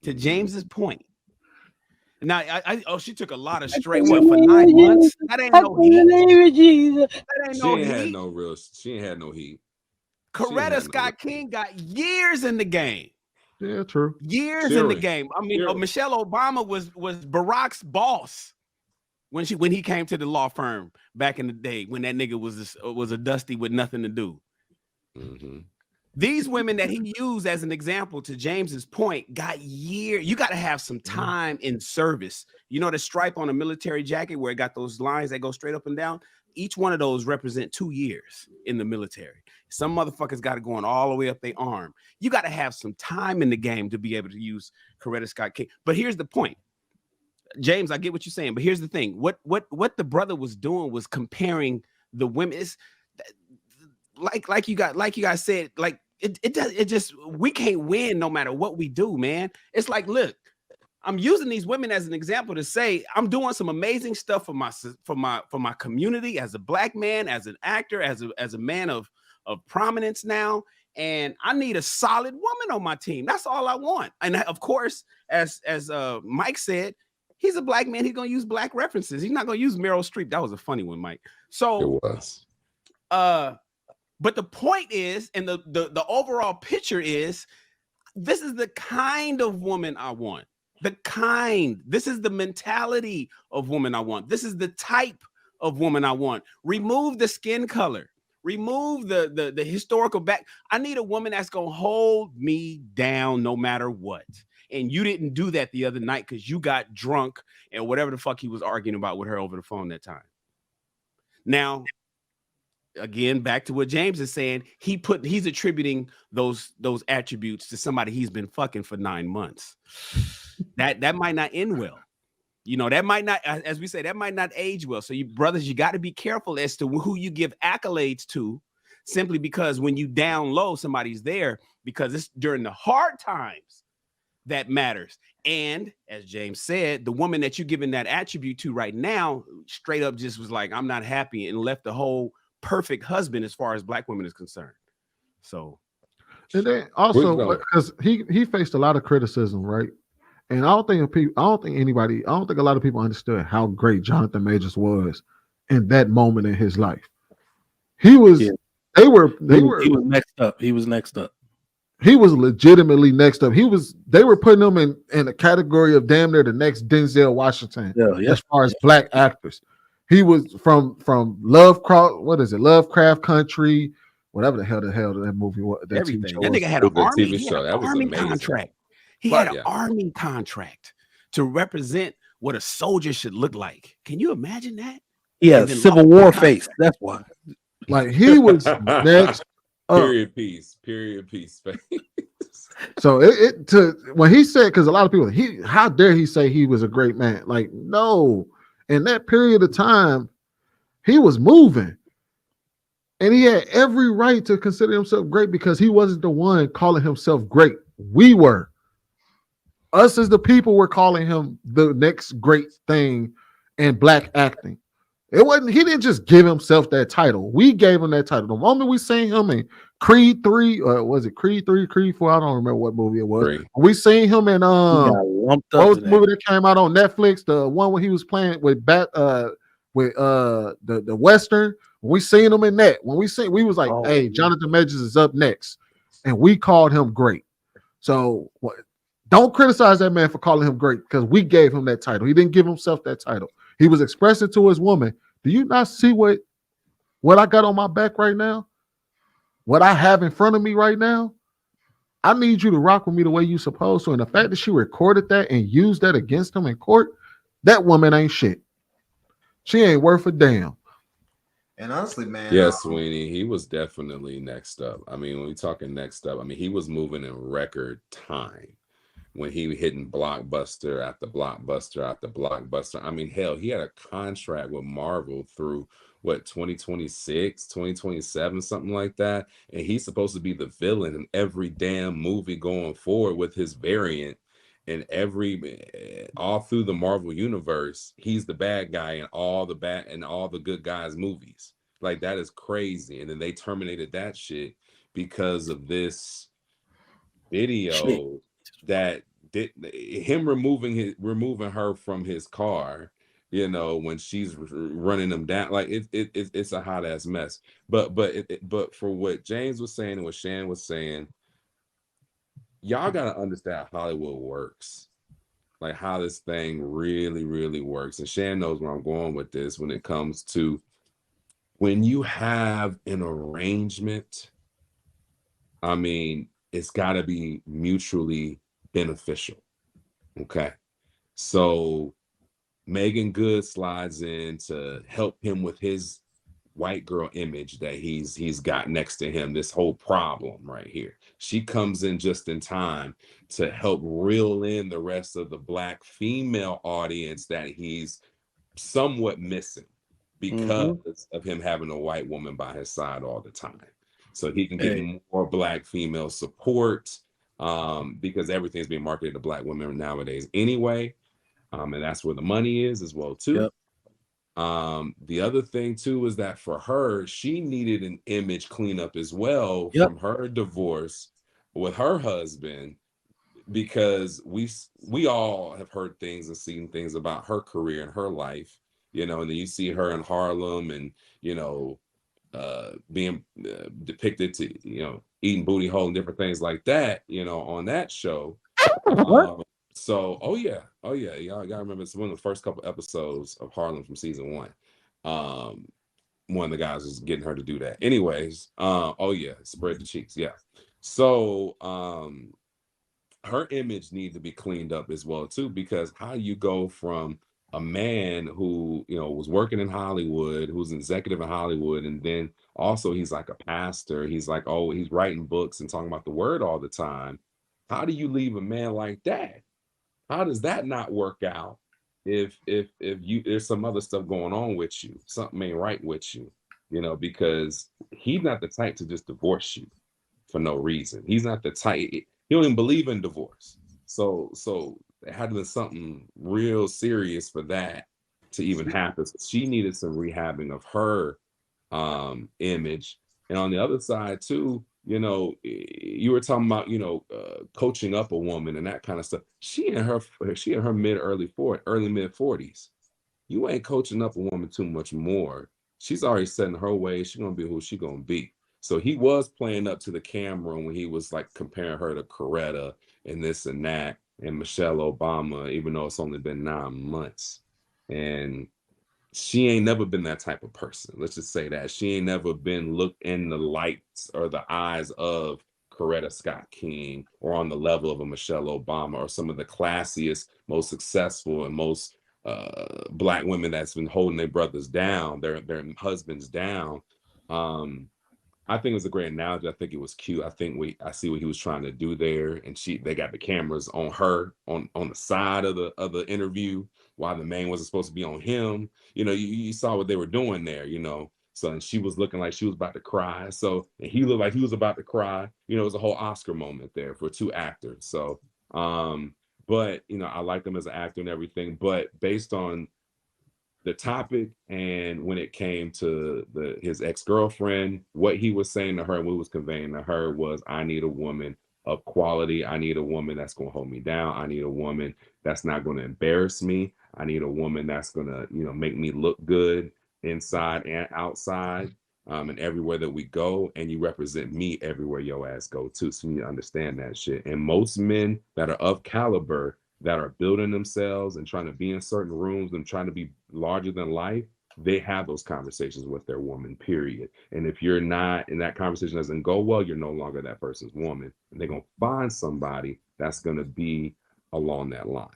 to James's point. Now, she took a lot of straight for 9 months. That ain't no heat. That ain't no heat. She ain't had no heat. Coretta Scott King got years in the game. Yeah, true. Years in the game. I mean, Michelle Obama was Barack's boss when he came to the law firm back in the day when that nigga was a dusty with nothing to do. Mm-hmm. These women that he used as an example to James's point got years. You got to have some time in service. You know the stripe on a military jacket where it got those lines that go straight up and down? Each one of those represent 2 years in the military. Some motherfuckers got it going all the way up their arm. You got to have some time in the game to be able to use Coretta Scott King. But here's the point. James, I get what you're saying, but here's the thing. What the brother was doing was comparing the women. It's like you guys said, like it just we can't win no matter what we do, man. It's like, look, I'm using these women as an example to say I'm doing some amazing stuff for my community as a black man, as an actor, as a man of prominence now, and I need a solid woman on my team. That's all I want. And of course, as Mike said, he's a black man. He's gonna use black references. He's not gonna use Meryl Streep. That was a funny one, Mike. So it was. But the point is, and the overall picture is, this is the kind of woman I want. This is the mentality of woman I want. This is the type of woman I want. Remove the skin color. Remove the historical back. I need a woman that's gonna hold me down no matter what. And you didn't do that the other night because you got drunk and whatever the fuck he was arguing about with her over the phone that time. Now, again, back to what James is saying, he's attributing those attributes to somebody he's been fucking for 9 months. That might not end well. You know, that might not, as we say, that might not age well. So you brothers, you got to be careful as to who you give accolades to, simply because when you down low, somebody's there, because it's during the hard times that matters. And as James said, the woman that you're giving that attribute to right now, straight up just was like, I'm not happy, and left the whole perfect husband as far as black women is concerned. So, and then also because he faced a lot of criticism, right? And I don't think a lot of people understood how great Jonathan Majors was in that moment in his life. He was, he was next up. He was next up. He was legitimately next up. They were putting him in a category of damn near the next Denzel Washington as far as black actors. He was from Lovecraft Country, whatever the hell that movie was. That nigga had an army contract. He had an army contract to represent what a soldier should look like. Can you imagine that? Yeah, Civil War face. That's why. Like he was next. Period piece. So when he said, because a lot of people, how dare he say he was a great man? Like, no, in that period of time, he was moving. And he had every right to consider himself great because he wasn't the one calling himself great. We were. Us as the people were calling him the next great thing in black acting. He didn't just give himself that title. We gave him that title. The moment we seen him in Creed 3, was it Creed 3, Creed 4? I don't remember what movie it was. 3. We seen him in what was the movie that came out on Netflix? The one where he was playing with the Western. When we seen him in that, we was like, hey, Jonathan Majors is up next. And we called him great. So don't criticize that man for calling him great because we gave him that title. He didn't give himself that title. He was expressing to his woman, do you not see what I got on my back right now? What I have in front of me right now? I need you to rock with me the way you're supposed to. And the fact that she recorded that and used that against him in court, that woman ain't shit. She ain't worth a damn. And honestly, man. Yes, Sweeney, he was definitely next up. I mean, when we talking next up, I mean, he was moving in record time. When he hitting blockbuster after blockbuster after blockbuster. I mean, hell, he had a contract with Marvel through 2026, 2027, something like that. And he's supposed to be the villain in every damn movie going forward with his variant. And all through the Marvel universe, he's the bad guy in all the good guys movies. Like, that is crazy. And then they terminated that shit because of this video that him removing her from his car, you know, when she's running him down, like it's a hot ass mess. But for what James was saying and what Shan was saying, y'all gotta understand how Hollywood works, like how this thing really, really works. And Shan knows where I'm going with this when it comes to when you have an arrangement. I mean, it's got to be mutually beneficial. Okay. So Megan Good slides in to help him with his white girl image that he's got next to him, this whole problem right here. She comes in just in time to help reel in the rest of the Black female audience that he's somewhat missing because of him having a white woman by his side all the time. So he can get more Black female support, because everything's being marketed to Black women nowadays anyway. And that's where the money is as well too. Yep. The other thing too is that for her, she needed an image cleanup as well from her divorce with her husband, because we all have heard things and seen things about her career and her life, you know, and then you see her in Harlem and, you know, being depicted to, you know, eating booty hole and different things like that, you know, on that show. So, y'all remember it's one of the first couple episodes of Harlem from season 1. One of the guys was getting her to do that. Anyways, spread the cheeks, yeah. So, her image needs to be cleaned up as well too, because how you go from a man who, you know, was working in Hollywood, who's an executive in Hollywood, and then also he's like a pastor. He's like, oh, he's writing books and talking about the word all the time. How do you leave a man like that? How does that not work out if you there's some other stuff going on with you, something ain't right with you, you know, because he's not the type to just divorce you for no reason. He's not the type, he don't even believe in divorce. So it had to be something real serious for that to even happen. So she needed some rehabbing of her image. And on the other side too, you know, you were talking about, you know, coaching up a woman and that kind of stuff. She in her mid mid 40s. You ain't coaching up a woman too much more. She's already setting her ways. She's gonna be who she's gonna be. So he was playing up to the camera when he was like comparing her to Coretta and this and that and Michelle Obama, even though it's only been 9 months. And she ain't never been that type of person. Let's just say that. She ain't never been looked in the lights or the eyes of Coretta Scott King or on the level of a Michelle Obama or some of the classiest, most successful and most Black women that's been holding their brothers down, their husbands down. I think it was a great analogy. I think it was cute. I see what he was trying to do there, and they got the cameras on her on the side of the interview while the man wasn't supposed to be on him. You know, you saw what they were doing there. You know, so and she was looking like she was about to cry. So and he looked like he was about to cry. You know, it was a whole Oscar moment there for 2 actors. So, but you know, I liked him as an actor and everything. But based on the topic and when it came to his ex-girlfriend, what he was saying to her and what he was conveying to her was, I need a woman of quality. I need a woman that's going to hold me down. I need a woman that's not going to embarrass me. I need a woman that's going to, you know, make me look good inside and outside, and everywhere that we go. And you represent me everywhere your ass go too. So you need to understand that shit. And most men that are of caliber, that are building themselves and trying to be in certain rooms and trying to be larger than life, they have those conversations with their woman, period. And if you're not, and that conversation doesn't go well, you're no longer that person's woman. And they're going to find somebody that's going to be along that line.